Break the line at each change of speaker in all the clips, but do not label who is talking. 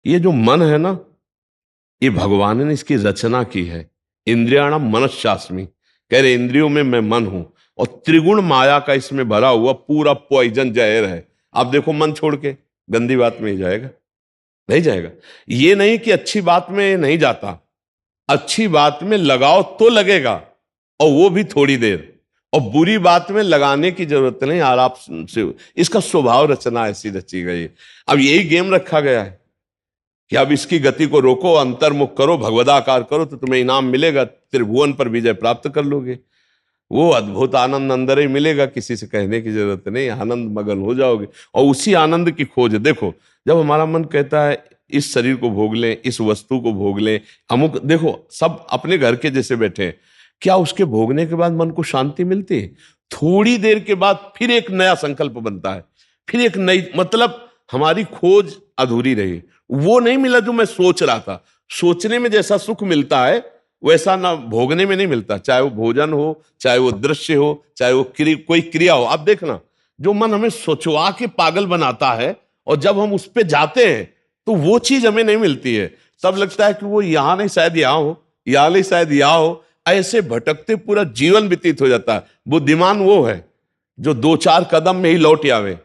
ये जो मन है ना, ये भगवान ने इसकी रचना की है। इंद्रियाणाम मनश्चास्मि, कह रहे इंद्रियों में मैं मन हूं, और त्रिगुण माया का इसमें भरा हुआ पूरा पॉइजन जहर है। आप देखो मन छोड़ के गंदी बात में ही जाएगा, नहीं जाएगा। ये नहीं कि अच्छी बात में नहीं जाता, अच्छी बात में लगाओ तो लगेगा, और वो भी थोड़ी देर। और बुरी बात में लगाने की जरूरत नहीं, आराम से। इसका स्वभाव रचना ऐसी रची गई है। अब यही गेम रखा गया है कि अब इसकी गति को रोको, अंतर्मुख करो, भगवदाकार करो, तो तुम्हें इनाम मिलेगा, त्रिभुवन पर विजय प्राप्त कर लोगे। वो अद्भुत आनंद अंदर ही मिलेगा, किसी से कहने की जरूरत नहीं, आनंद मगन हो जाओगे। और उसी आनंद की खोज देखो, जब हमारा मन कहता है इस शरीर को भोग लें, इस वस्तु को भोग लें, अमुक, देखो सब अपने घर के जैसे बैठे हैं, क्या उसके भोगने के बाद मन को शांति मिलती है? थोड़ी देर के बाद फिर एक नया संकल्प बनता है, फिर एक नई, मतलब हमारी खोज अधूरी रही। वो नहीं मिला जो मैं सोच रहा था। सोचने में जैसा सुख मिलता है वैसा ना भोगने में नहीं मिलता, चाहे वो भोजन हो, चाहे वो दृश्य हो, चाहे वो कोई क्रिया हो। आप देखना, जो मन हमें सोचवा के पागल बनाता है, और जब हम उस पे जाते हैं तो वो चीज हमें नहीं मिलती है। तब लगता है कि वो यहां नहीं, शायद यहां हो, यहां नहीं, शायद यहां हो। ऐसे भटकते पूरा जीवन व्यतीत हो जाता है। बुद्धिमान वो है जो दो चार कदम में ही लौट आवे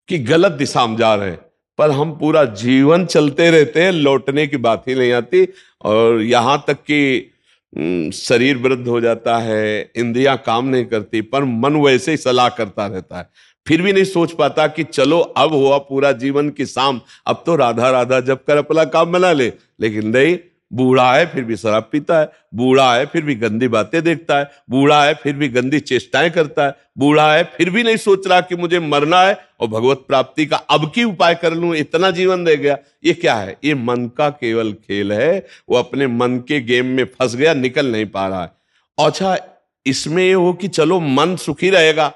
कि गलत दिशा में जा रहे हैं, पर हम पूरा जीवन चलते रहते हैं, लौटने की बात ही नहीं आती। और यहां तक कि शरीर वृद्ध हो जाता है, इंद्रियां काम नहीं करती, पर मन वैसे ही सलाह करता रहता है। फिर भी नहीं सोच पाता कि चलो अब हुआ पूरा जीवन की शाम, अब तो राधा राधा जब कर अपना काम बना ले। लेकिन नहीं, बूढ़ा है फिर भी शराब पीता है, बूढ़ा है फिर भी गंदी बातें देखता है, बूढ़ा है फिर भी गंदी चेष्टाएं करता है, बूढ़ा है फिर भी नहीं सोच रहा कि मुझे मरना है और भगवत प्राप्ति का अब की उपाय कर लूं, इतना जीवन रह गया। ये क्या है? ये मन का केवल खेल है। वो अपने मन के गेम में फंस गया, निकल नहीं पा रहा है। अच्छा, इसमें ये हो कि चलो मन सुखी रहेगा,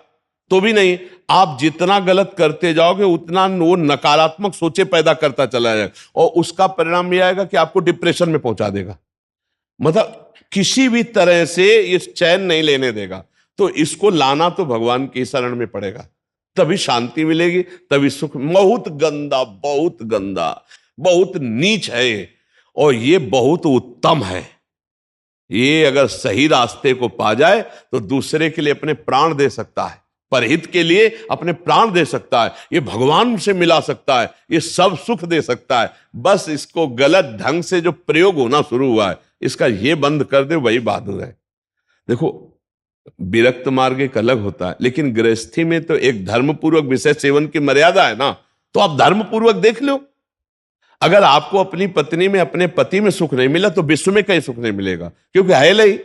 तो भी नहीं। आप जितना गलत करते जाओगे उतना वो नकारात्मक सोचे पैदा करता चला जाएगा, और उसका परिणाम यह आएगा कि आपको डिप्रेशन में पहुंचा देगा। मतलब किसी भी तरह से ये चैन नहीं लेने देगा। तो इसको लाना तो भगवान की शरण में पड़ेगा, तभी शांति मिलेगी, तभी सुख। बहुत गंदा, बहुत गंदा, बहुत नीच है ये, और ये बहुत उत्तम है। ये अगर सही रास्ते को पा जाए तो दूसरे के लिए अपने प्राण दे सकता है, परहित के लिए अपने प्राण दे सकता है, ये भगवान से मिला सकता है, ये सब सुख दे सकता है। बस इसको गलत ढंग से जो प्रयोग होना शुरू हुआ है, इसका ये बंद कर दे, वही बहादुर है। देखो, विरक्त मार्ग एक अलग होता है, लेकिन गृहस्थी में तो एक धर्मपूर्वक विषय सेवन की मर्यादा है ना। तो आप धर्मपूर्वक देख लो। अगर आपको अपनी पत्नी में, अपने पति में सुख नहीं मिला तो विश्व में कहीं सुख नहीं मिलेगा, क्योंकि है नहीं।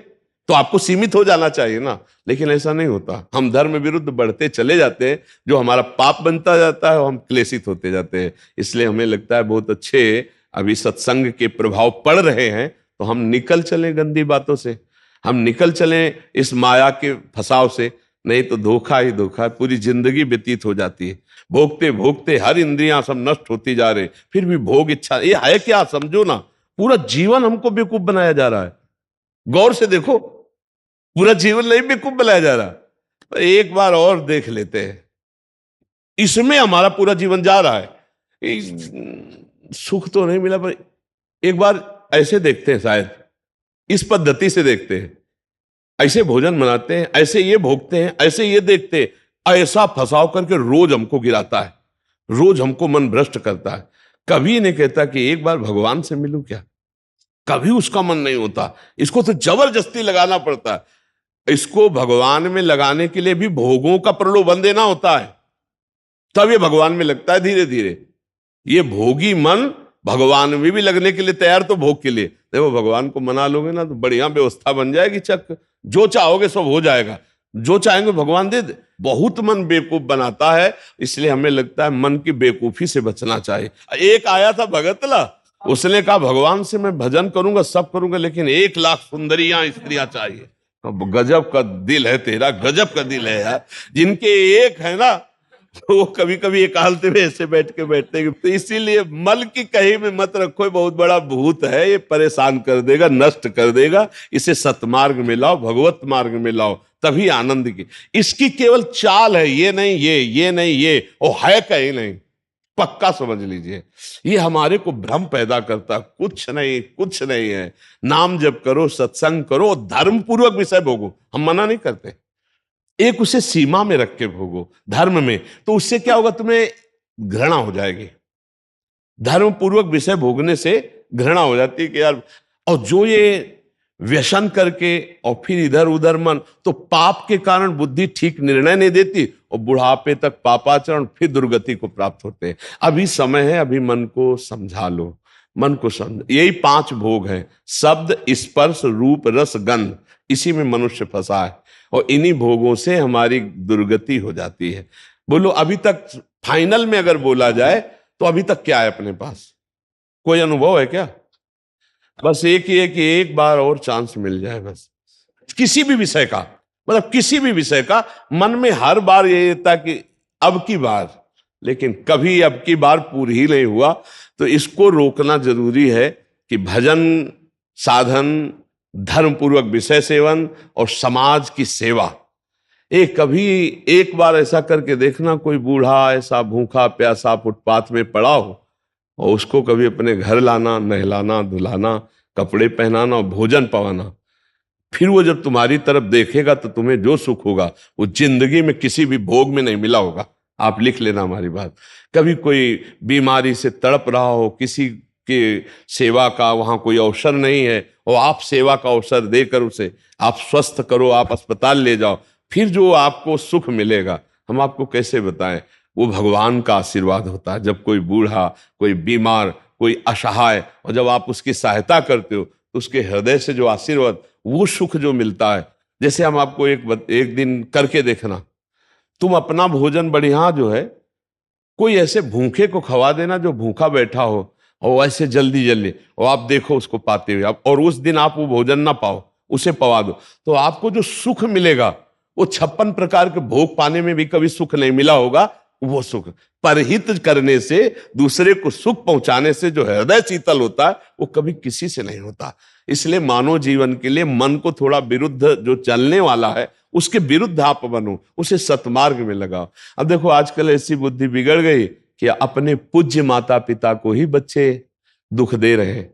तो आपको सीमित हो जाना चाहिए ना, लेकिन ऐसा नहीं होता। हम धर्म विरुद्ध बढ़ते चले जाते हैं, जो हमारा पाप बनता जाता है और हम क्लेशित होते जाते हैं। इसलिए हमें लगता है बहुत अच्छे अभी सत्संग के प्रभाव पड़ रहे हैं, तो हम निकल चलें गंदी बातों से, हम निकल चलें इस माया के फंसाव से। नहीं तो धोखा ही धोखा, पूरी जिंदगी व्यतीत हो जाती है। भोगते भोगते हर इंद्रियां सब नष्ट होती जा रही, फिर भी भोग इच्छा, ये है क्या? समझो ना, पूरा जीवन हमको बेवकूफ बनाया जा रहा है। गौर से देखो, पूरा जीवन नहीं बेवकूफ बनाया जा रहा। तो एक बार और देख लेते हैं, इसमें हमारा पूरा जीवन जा रहा है। सुख तो नहीं मिला, पर एक बार ऐसे देखते हैं, शायद इस पद्धति से देखते हैं, ऐसे भोजन बनाते हैं, ऐसे ये भोगते हैं, ऐसे ये देखते हैं, ऐसा फंसाव करके रोज हमको गिराता है, रोज हमको मन भ्रष्ट करता है। कभी नहीं कहता कि एक बार भगवान से मिलूं क्या, कभी उसका मन नहीं होता। इसको तो जबरदस्ती लगाना पड़ता है। इसको भगवान में लगाने के लिए भी भोगों का प्रलोभन देना होता है, तब ये भगवान में लगता है धीरे धीरे। ये भोगी मन भगवान में भी लगने के लिए तैयार, तो भोग के लिए देखो, भगवान को मना लोगे ना तो बढ़िया व्यवस्था बन जाएगी, चक जो चाहोगे सब हो जाएगा, जो चाहेंगे भगवान दे दे। बहुत मन बेवकूफ बनाता है, इसलिए हमें लगता है मन की बेवकूफी से बचना चाहिए। एक आया था भगतला, उसने कहा भगवान से मैं भजन करूंगा, सब करूंगा, लेकिन 1 लाख सुंदरियां स्त्रियां चाहिए। अब गजब का दिल है तेरा, गजब का दिल है यार। जिनके एक है ना, तो वो कभी कभी एकांत में ऐसे बैठ के बैठते हैं। तो इसीलिए मल की कहीं में मत रखो, बहुत बड़ा भूत है, ये परेशान कर देगा, नष्ट कर देगा। इसे सतमार्ग में लाओ, भगवत मार्ग में लाओ, तभी आनंद की। इसकी केवल चाल है, ये नहीं ये नहीं ये, वो है कहीं नहीं। पक्का समझ लीजिए। ये हमारे को भ्रम पैदा करता, कुछ नहीं कुछ नहीं है। नाम जप करो, सत्संग करो, धर्म पूर्वक विषय भोगो, हम मना नहीं करते, एक उसे सीमा में रख के भोगो धर्म में, तो उससे क्या होगा, तुम्हें घृणा हो जाएगी। धर्म पूर्वक विषय भोगने से घृणा हो जाती है कि यार, और जो ये व्यसन करके और फिर इधर उधर मन, तो पाप के कारण बुद्धि ठीक निर्णय नहीं देती और बुढ़ापे तक पापाचरण, फिर दुर्गति को प्राप्त होते हैं। अभी समय है, अभी मन को समझा लो, मन को समझ, यही 5 भोग हैं, शब्द स्पर्श रूप रस गंध, इसी में मनुष्य फंसा है और इन्हीं भोगों से हमारी दुर्गति हो जाती है। बोलो अभी तक फाइनल में अगर बोला जाए तो अभी तक क्या है अपने पास, कोई अनुभव है क्या? बस एक ही है कि एक बार और चांस मिल जाए, बस किसी भी विषय का, मतलब किसी भी विषय का, मन में हर बार ये रहता कि अब की बार, लेकिन कभी अब की बार पूरी ही नहीं हुआ। तो इसको रोकना जरूरी है कि भजन साधन, धर्म पूर्वक विषय सेवन और समाज की सेवा। कभी एक बार ऐसा करके देखना, कोई बूढ़ा ऐसा भूखा प्यासा फुटपाथ में पड़ा हो और उसको कभी अपने घर लाना, नहलाना धुलाना, कपड़े पहनाना और भोजन पवाना, फिर वो जब तुम्हारी तरफ देखेगा तो तुम्हें जो सुख होगा वो जिंदगी में किसी भी भोग में नहीं मिला होगा। आप लिख लेना हमारी बात। कभी कोई बीमारी से तड़प रहा हो, किसी के सेवा का वहां कोई अवसर नहीं है और आप सेवा का अवसर देकर उसे आप स्वस्थ करो, आप अस्पताल ले जाओ, फिर जो आपको सुख मिलेगा हम आपको कैसे बताएं। वो भगवान का आशीर्वाद होता है। जब कोई बूढ़ा, कोई बीमार, कोई असहाय, और जब आप उसकी सहायता करते हो तो उसके हृदय से जो आशीर्वाद, वो सुख जो मिलता है। जैसे हम आपको एक दिन करके देखना, तुम अपना भोजन बढ़िया जो है, कोई ऐसे भूखे को खवा देना जो भूखा बैठा हो, और ऐसे जल्दी जल्दी, और आप देखो उसको पाते हुए, और उस दिन आप वो भोजन ना पाओ, उसे पवा दो, तो आपको जो सुख मिलेगा वो 56 प्रकार के भोग पाने में भी कभी सुख नहीं मिला होगा। वो सुख परहित करने से, दूसरे को सुख पहुंचाने से जो हृदय शीतल होता है वो कभी किसी से नहीं होता। इसलिए मानव जीवन के लिए मन को थोड़ा विरुद्ध जो चलने वाला है उसके विरुद्ध आप बनो, उसे सतमार्ग में लगाओ। अब देखो आजकल ऐसी बुद्धि बिगड़ गई कि अपने पूज्य माता पिता को ही बच्चे दुख दे रहे हैं,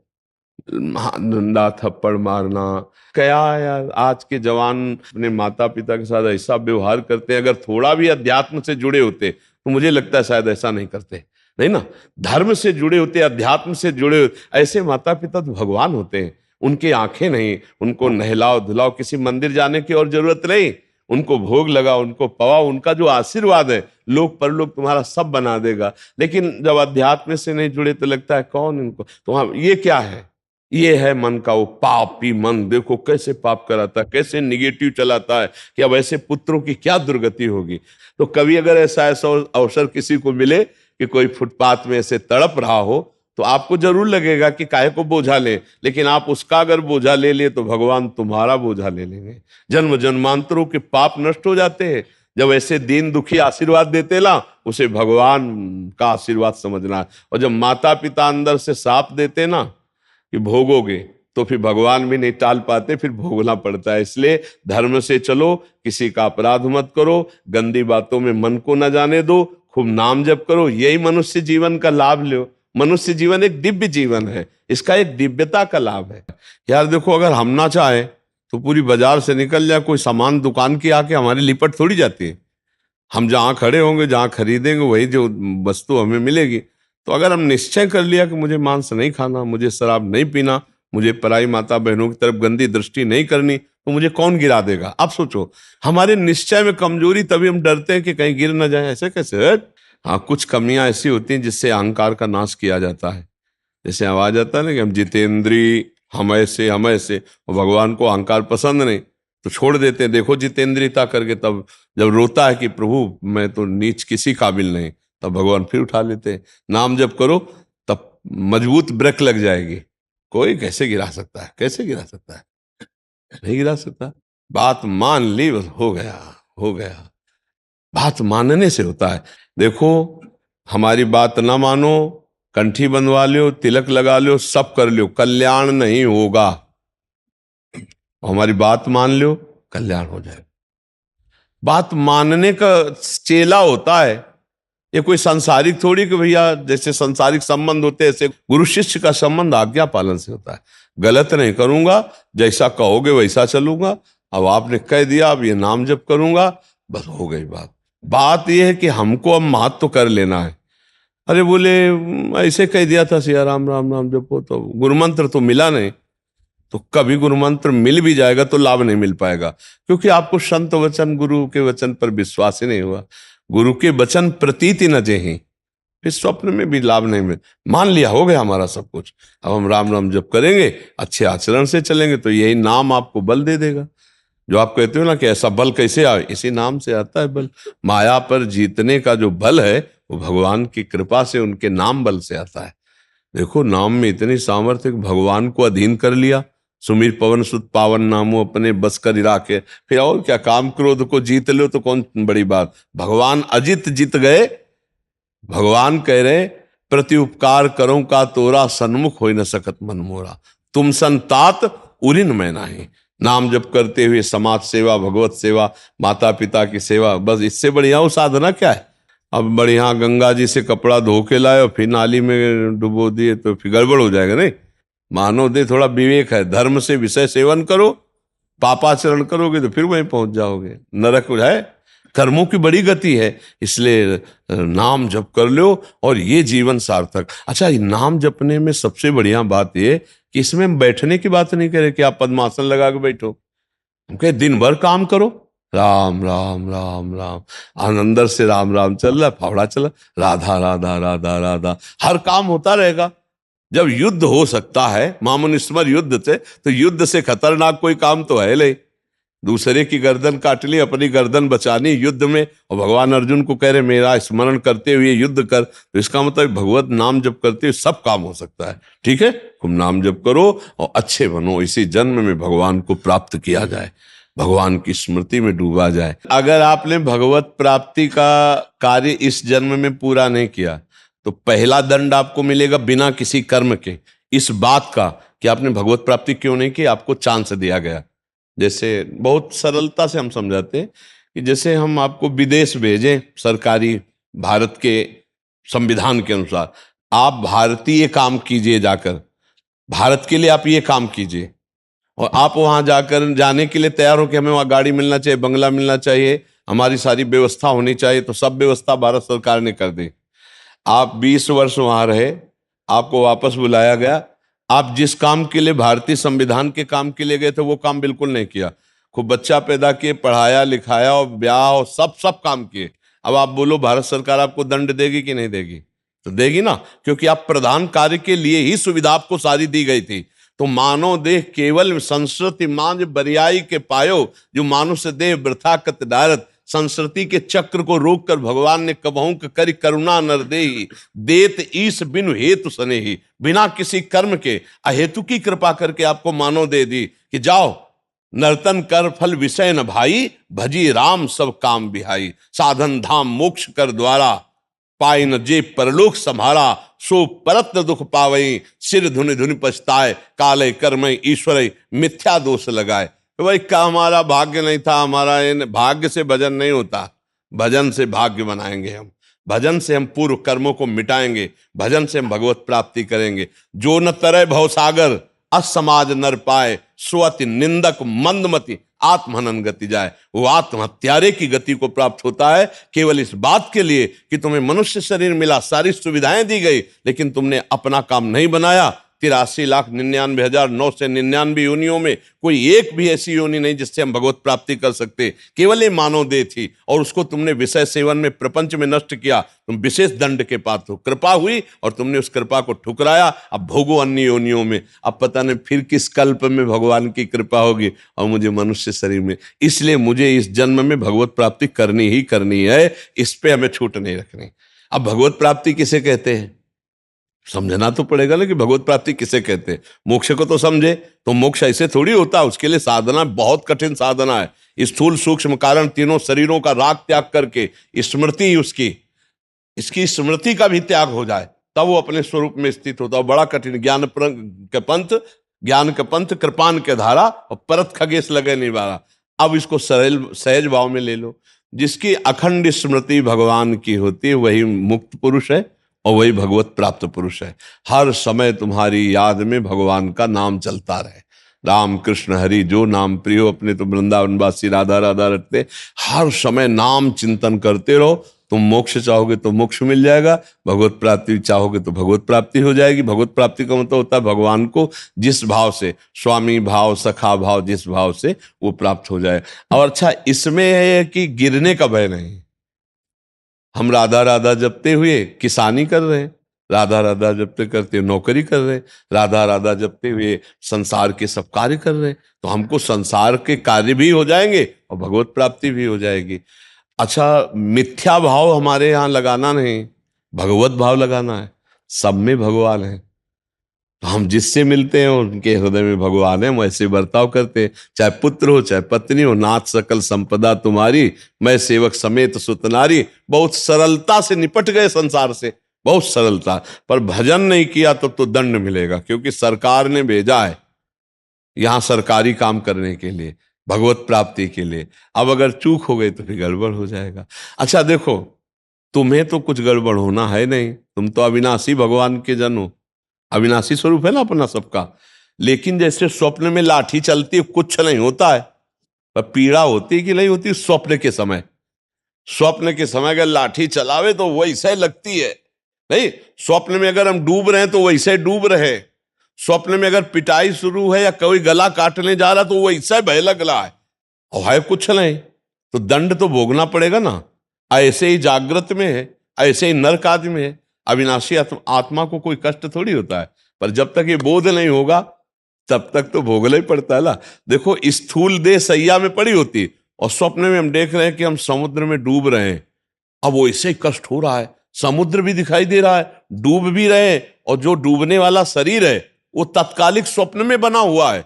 डंडा थप्पड़ मारना। क्या यार, आज के जवान अपने माता पिता के साथ ऐसा व्यवहार करते हैं। अगर थोड़ा भी अध्यात्म से जुड़े होते तो मुझे लगता है शायद ऐसा नहीं करते, नहीं ना। धर्म से जुड़े होते, अध्यात्म से जुड़े होते, ऐसे माता पिता तो भगवान होते हैं। उनकी आंखें नहीं, उनको नहलाओ धुलाओ, किसी मंदिर जाने की और जरूरत नहीं, उनको भोग लगाओ, उनको पवाओ, उनका जो आशीर्वाद है लोक परलोक तुम्हारा सब बना देगा। लेकिन जब अध्यात्म से नहीं जुड़े तो लगता है कौन इनको, तो हाँ, ये क्या है, ये है मन का वो पापी मन। देखो कैसे पाप कराता है, कैसे निगेटिव चलाता है कि अब ऐसे पुत्रों की क्या दुर्गति होगी। तो कभी अगर ऐसा अवसर किसी को मिले कि कोई फुटपाथ में ऐसे तड़प रहा हो, तो आपको जरूर लगेगा कि काहे को बोझा ले, लेकिन आप उसका अगर बोझा ले लिए तो भगवान तुम्हारा बोझा ले लेंगे। जन्म जन्मांतरों के पाप नष्ट हो जाते हैं जब ऐसे दीन दुखी आशीर्वाद देते ना, उसे भगवान का आशीर्वाद समझना। और जब माता पिता अंदर से साप देते ना कि भोगोगे, तो फिर भगवान भी नहीं टाल पाते, फिर भोगना पड़ता है। इसलिए धर्म से चलो, किसी का अपराध मत करो, गंदी बातों में मन को न जाने दो, खूब नाम जप करो, यही मनुष्य जीवन का लाभ लो। मनुष्य जीवन एक दिव्य जीवन है, इसका एक दिव्यता का लाभ है। यार देखो, अगर हम ना चाहे तो पूरी बाजार से निकल जाए कोई सामान, दुकान की आके हमारी लिपट थोड़ी जाती है। हम जहाँ खड़े होंगे, जहाँ खरीदेंगे, वही जो वस्तु हमें मिलेगी। तो अगर हम निश्चय कर लिया कि मुझे मांस नहीं खाना, मुझे शराब नहीं पीना, मुझे पराई माता बहनों की तरफ गंदी दृष्टि नहीं करनी, तो मुझे कौन गिरा देगा? आप सोचो, हमारे निश्चय में कमजोरी, तभी हम डरते हैं कि कहीं गिर ना जाए। ऐसे कैसे? हाँ, कुछ कमियां ऐसी होती हैं जिससे अहंकार का नाश किया जाता है। जैसे आवाज आता है ना कि हम जितेंद्री, हम ऐसे हम ऐसे, और भगवान को अहंकार पसंद नहीं तो छोड़ देते हैं। देखो जितेंद्रियता करके, तब जब रोता है कि प्रभु मैं तो नीच किसी काबिल नहीं, तब भगवान फिर उठा लेते हैं। नाम जब करो तब मजबूत ब्रेक लग जाएगी। कोई कैसे गिरा सकता है? कैसे गिरा सकता है? नहीं गिरा सकता। बात मान ली, बस हो गया, हो गया। बात मानने से होता है। देखो, हमारी बात ना मानो, कंठी बंधवा लो, तिलक लगा लो, सब कर लो, कल्याण नहीं होगा। हमारी बात मान लो, कल्याण हो जाएगा। बात मानने का चेला होता है ये कोई सांसारिक थोड़ी कि भैया जैसे सांसारिक संबंध होते हैं ऐसे गुरु शिष्य का संबंध आज्ञा पालन से होता है। गलत नहीं करूंगा, जैसा कहोगे वैसा चलूंगा। अब आपने कह दिया, अब ये नाम जप करूंगा, बस हो गई बात। बात यह है कि हमको अब महत्व तो कर लेना है। अरे बोले ऐसे कह दिया था सिया राम राम राम जपो, तो गुरु मंत्र तो मिला नहीं। तो कभी गुरु मंत्र मिल भी जाएगा तो लाभ नहीं मिल पाएगा, क्योंकि आपको संत वचन गुरु के वचन पर विश्वास ही नहीं हुआ। गुरु के वचन प्रतीति न जेहि, फिर स्वप्न में भी लाभ नहीं मिल। मान लिया हो गया हमारा सब कुछ, अब हम राम राम जप करेंगे, अच्छे आचरण से चलेंगे तो यही नाम आपको बल दे देगा। जो आप कहते हो ना कि ऐसा बल कैसे आए, इसी नाम से आता है बल। माया पर जीतने का जो बल है वो भगवान की कृपा से, उनके नाम बल से आता है। देखो नाम में इतनी सामर्थ्य, भगवान को अधीन कर लिया। सुमीर पवन सुत पावन नामो अपने बस कर राखे, फिर और क्या, काम क्रोध को जीत लो तो कौन बड़ी बात। भगवान अजित जीत गए। भगवान कह रहे प्रति उपकार करो का तोरा, सन्मुख हो न सकत मन मोरा, तुम संतात उरिन मैं नाही। नाम जप करते हुए समाज सेवा, भगवत सेवा, माता पिता की सेवा, बस इससे बढ़िया वो साधना क्या है। अब बढ़िया गंगा जी से कपड़ा धो के लाए और फिर नाली में डुबो दिए तो फिर गड़बड़ हो जाएगा। नहीं, मानव दे थोड़ा विवेक है, धर्म से विषय सेवन करो, पापाचरण करोगे तो फिर वहीं पहुंच जाओगे, नरक हो जाए। कर्मों की बड़ी गति है, इसलिए नाम जप कर लो और ये जीवन सार्थक। अच्छा, नाम जपने में सबसे बढ़िया बात ये कि इसमें हम बैठने की बात नहीं करें कि आप पद्मासन लगा के बैठो। हम कहे दिन भर काम करो, राम राम राम राम, अंदर से राम राम चल रहा, फावड़ा चला, राधा राधा राधा राधा, हर काम होता रहेगा। जब युद्ध हो सकता है मामुनिस्मर युद्ध से, तो युद्ध से खतरनाक कोई काम तो है नहीं। दूसरे की गर्दन काट ली, अपनी गर्दन बचानी युद्ध में, और भगवान अर्जुन को कह रहे मेरा स्मरण करते हुए युद्ध कर, तो इसका मतलब भगवत नाम जप करते हुए सब काम हो सकता है। ठीक है, तुम नाम जप करो और अच्छे बनो, इसी जन्म में भगवान को प्राप्त किया जाए, भगवान की स्मृति में डूबा जाए। अगर आपने भगवत प्राप्ति का कार्य इस जन्म में पूरा नहीं किया तो पहला दंड आपको मिलेगा बिना किसी कर्म के, इस बात का कि आपने भगवत प्राप्ति क्यों नहीं की, आपको चांस दिया गया। जैसे बहुत सरलता से हम समझाते हैं कि जैसे हम आपको विदेश भेजें सरकारी, भारत के संविधान के अनुसार, आप भारतीय काम कीजिए, जाकर भारत के लिए आप ये काम कीजिए, और आप वहां जाकर जाने के लिए तैयार हो कि हमें वहां गाड़ी मिलना चाहिए, बंगला मिलना चाहिए, हमारी सारी व्यवस्था होनी चाहिए, तो सब व्यवस्था भारत सरकार ने कर दी। आप 20 वर्ष वहां रहे, आपको वापस बुलाया गया, आप जिस काम के लिए भारतीय संविधान के काम के लिए गए थे वो काम बिल्कुल नहीं किया, खूब बच्चा पैदा किए, पढ़ाया लिखाया और ब्याह और सब काम किए। अब आप बोलो भारत सरकार आपको दंड देगी कि नहीं देगी? तो देगी ना, क्योंकि आप प्रधान कार्य के लिए ही सुविधा आपको सारी दी गई थी। तो मानव देह केवल संस्कृति मांझ बरियाई के पायो, जो मानुष देह वृथा कत डारत, संस्कृति के चक्र को रोककर भगवान ने कबहू करि करुणा नर देहि, देत ईश बिनु हेतु सनेहि, बिना किसी कर्म के अहेतु की कृपा करके आपको मानव दे दी कि जाओ नर्तन कर फल विषय न भाई, भजी राम सब काम बिहाई, साधन धाम मोक्ष कर द्वारा, पाई न जे परलोक संभारा, सो परत न दुख पावई, सिर धुनि धुनि पछताए, काले कर्मय ईश्वर मिथ्या दोष लगाए। तो भाई का हमारा भाग्य नहीं था, हमारा भाग्य से भजन नहीं होता, भजन से भाग्य बनाएंगे हम, भजन से हम पूर्व कर्मों को मिटाएंगे, भजन से हम भगवत प्राप्ति करेंगे। जो न तरय भवसागर असमाज नर पाए, स्वति निंदक मंदमति आत्महनन गति जाए। वो आत्महत्यारे की गति को प्राप्त होता है केवल इस बात के लिए कि तुम्हें मनुष्य शरीर मिला, सारी सुविधाएं दी गई, लेकिन तुमने अपना काम नहीं बनाया। 83,99,999 योनियों में कोई एक भी ऐसी योनि नहीं जिससे हम भगवत प्राप्ति कर सकते, केवल ये मानव देह थी, और उसको तुमने विषय सेवन में प्रपंच में नष्ट किया, तुम विशेष दंड के पात्र हो। कृपा हुई और तुमने उस कृपा को ठुकराया, अब भोगो अन्य योनियों में। अब पता नहीं फिर किस कल्प में भगवान की कृपा होगी और मुझे मनुष्य शरीर में, इसलिए मुझे इस जन्म में भगवत प्राप्ति करनी ही करनी है, इस पे हमें छूट नहीं रखनी। अब भगवत प्राप्ति किसे कहते हैं समझना तो पड़ेगा ना, कि भगवत प्राप्ति किसे कहते हैं। मोक्ष को तो समझे, तो मोक्ष ऐसे थोड़ी होता, उसके लिए साधना बहुत कठिन साधना है। स्थूल सूक्ष्म कारण तीनों शरीरों का राग त्याग करके स्मृति उसकी, इसकी स्मृति का भी त्याग हो जाए, तब वो अपने स्वरूप में स्थित होता है। बड़ा कठिन, ज्ञान के पंथ कृपान के धारा, और परत खगेश लगे निवारा। अब इसको सरल सहज भाव में ले लो। जिसकी अखंड स्मृति भगवान की होती है वही मुक्त पुरुष है और वही भगवत प्राप्त पुरुष है। हर समय तुम्हारी याद में भगवान का नाम चलता रहे। राम कृष्ण हरि जो नाम प्रियो, अपने तो वृंदावनवासी राधा राधा रटते। हर समय नाम चिंतन करते रहो। तुम मोक्ष चाहोगे तो मोक्ष मिल जाएगा, भगवत प्राप्ति चाहोगे तो भगवत प्राप्ति हो जाएगी। भगवत प्राप्ति का मतलब होता है भगवान को जिस भाव से, स्वामी भाव, सखा भाव, जिस भाव से वो प्राप्त हो जाए। और अच्छा इसमें है कि गिरने का भय नहीं। हम राधा राधा जपते हुए किसानी कर रहे हैं, राधा राधा जपते करते नौकरी कर रहे हैं, राधा राधा जपते हुए संसार के सब कार्य कर रहे हैं, तो हमको संसार के कार्य भी हो जाएंगे और भगवत प्राप्ति भी हो जाएगी। अच्छा मिथ्या भाव हमारे यहाँ लगाना नहीं, भगवत भाव लगाना है। सब में भगवान है, तो हम जिससे मिलते हैं उनके हृदय में भगवान है, हम ऐसे बर्ताव करते हैं। चाहे पुत्र हो चाहे पत्नी हो, नाथ सकल संपदा तुम्हारी, मैं सेवक समेत सुतनारी। बहुत सरलता से निपट गए संसार से, बहुत सरलता। पर भजन नहीं किया तो दंड मिलेगा, क्योंकि सरकार ने भेजा है यहां सरकारी काम करने के लिए, भगवत प्राप्ति के लिए। अब अगर चूक हो गई तो फिर गड़बड़ हो जाएगा। अच्छा देखो, तुम्हें तो कुछ गड़बड़ होना है नहीं, तुम तो अविनाशी भगवान के जन हो, अविनाशी स्वरूप है ना अपना सबका। लेकिन जैसे स्वप्न में लाठी चलती है कुछ नहीं होता है, पर पीड़ा होती कि नहीं होती स्वप्न के समय। स्वप्न के समय अगर लाठी चलावे तो वैसे लगती है, नहीं स्वप्न में अगर हम डूब रहे हैं तो वैसे डूब रहे। स्वप्न में अगर पिटाई शुरू है या कोई गला काटने जा रहा तो वैसे भय लग रहा है, और है कुछ नहीं, तो दंड तो भोगना पड़ेगा ना। ऐसे ही जागृत में है, ऐसे ही नरक आदि में है। अविनाशी आत्मा को कोई कष्ट थोड़ी होता है, पर जब तक ये बोध नहीं होगा तब तक तो भोगना ही पड़ता है ना। देखो स्थूल देह सैया में पड़ी होती और स्वप्न में हम देख रहे हैं कि हम समुद्र में डूब रहे हैं। अब वो ऐसे ही कष्ट हो रहा है, समुद्र भी दिखाई दे रहा है, डूब भी रहे हैं, और जो डूबने वाला शरीर है वो तत्कालिक स्वप्न में बना हुआ है,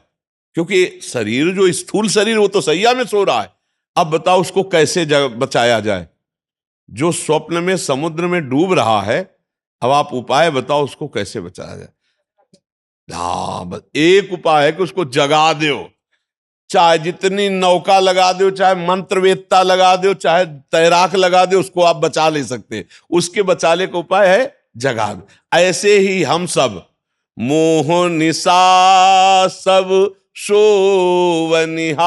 क्योंकि शरीर जो स्थूल शरीर वो तो सैया में सो रहा है। अब बताओ उसको कैसे बचाया जाए। जो स्वप्न में समुद्र में डूब रहा है, अब आप उपाय बताओ उसको कैसे बचाया जाए। हाँ बस एक उपाय है कि उसको जगा दो, चाहे जितनी नौका लगा दो, चाहे मंत्रवेत्ता लगा दो, चाहे तैराक लगा दो, उसको आप बचा नहीं सकते। उसके बचाने का उपाय है जगा दो। ऐसे ही हम सब मोह निशा सब सोवनिहारा,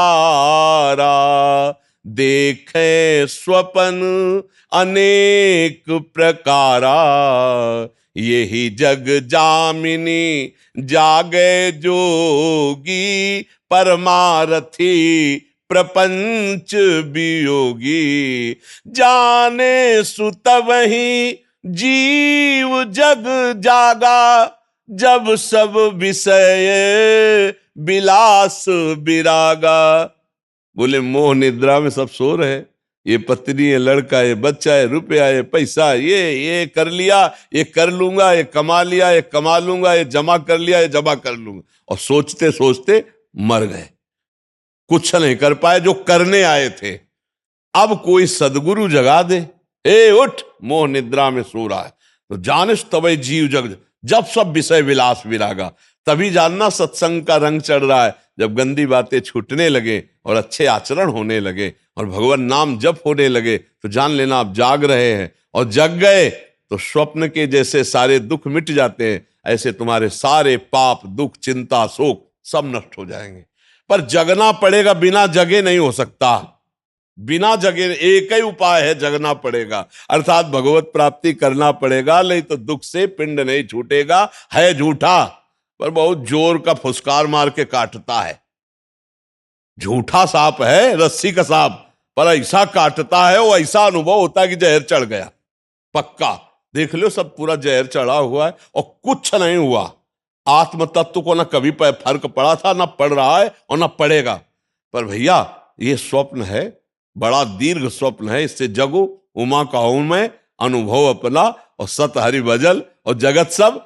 देखे स्वपन अनेक प्रकारा, यही जग जामिनी जागे जोगी, परमारथी प्रपंच वियोगी, जाने सुत वही जीव जग जागा, जब सब विषय विलास विरागा। बोले मोह निद्रा में सब सो रहे, ये पत्नी है, लड़का है, बच्चा है, रुपया है, पैसा, ये कर लिया, ये कर लूंगा, ये कमा लिया, ये कमा लूंगा, ये जमा कर लिया, ये जमा कर लूंगा, और सोचते सोचते मर गए, कुछ नहीं कर पाए जो करने आए थे। अब कोई सदगुरु जगा दे, ए उठ, मोह निद्रा में सो रहा है, तो जानिस तबै जीव जग, जब सब विषय विलास विरागा। तभी जानना सत्संग का रंग चढ़ रहा है, जब गंदी बातें छूटने लगे और अच्छे आचरण होने लगे और भगवान नाम जप होने लगे, तो जान लेना आप जाग रहे हैं। और जग गए तो स्वप्न के जैसे सारे दुख मिट जाते हैं, ऐसे तुम्हारे सारे पाप, दुख, चिंता, शोक सब नष्ट हो जाएंगे। पर जगना पड़ेगा, बिना जगे नहीं हो सकता। बिना जगे एक ही उपाय है, जगना पड़ेगा, अर्थात भगवत प्राप्ति करना पड़ेगा, नहीं तो दुख से पिंड नहीं छूटेगा। है झूठा पर बहुत जोर का फुसकार मार के काटता है। झूठा सांप है, रस्सी का सांप, पर ऐसा काटता है, वो ऐसा अनुभव होता है कि जहर चढ़ गया पक्का। देख लो सब पूरा जहर चढ़ा हुआ है और कुछ नहीं हुआ। आत्म तत्व को ना कभी फर्क पड़ा था, ना पड़ रहा है और ना पड़ेगा। पर भैया ये स्वप्न है, बड़ा दीर्घ स्वप्न है, इससे जगो, उमा कहूं मैं अनुभव अपना, और सत हरि भजल, और जगत सब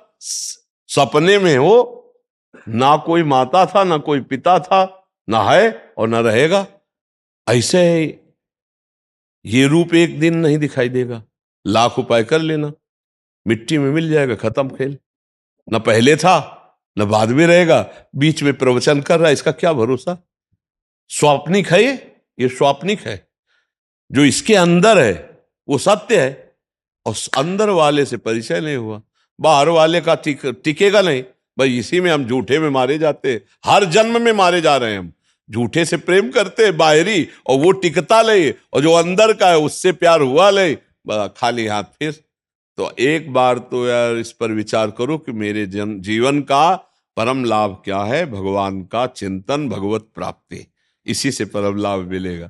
सपने में हो। ना कोई माता था, ना कोई पिता था, ना है और ना रहेगा। ऐसे ये रूप एक दिन नहीं दिखाई देगा, लाख उपाय कर लेना, मिट्टी में मिल जाएगा, खत्म खेल। ना पहले था ना बाद में रहेगा, बीच में प्रवचन कर रहा है, इसका क्या भरोसा। स्वाप्निक है ये स्वाप्निक है। जो इसके अंदर है वो सत्य है, और अंदर वाले से परिचय नहीं हुआ, बाहर वाले का टिकेगा नहीं। भाई इसी में हम झूठे में मारे जाते हैं, हर जन्म में मारे जा रहे हैं हम। झूठे से प्रेम करते हैं बाहरी, और वो टिकता ले, और जो अंदर का है उससे प्यार हुआ ले, खाली हाथ फिर। तो एक बार तो यार इस पर विचार करो कि मेरे जीवन का परम लाभ क्या है। भगवान का चिंतन, भगवत प्राप्ति, इसी से परम लाभ मिलेगा।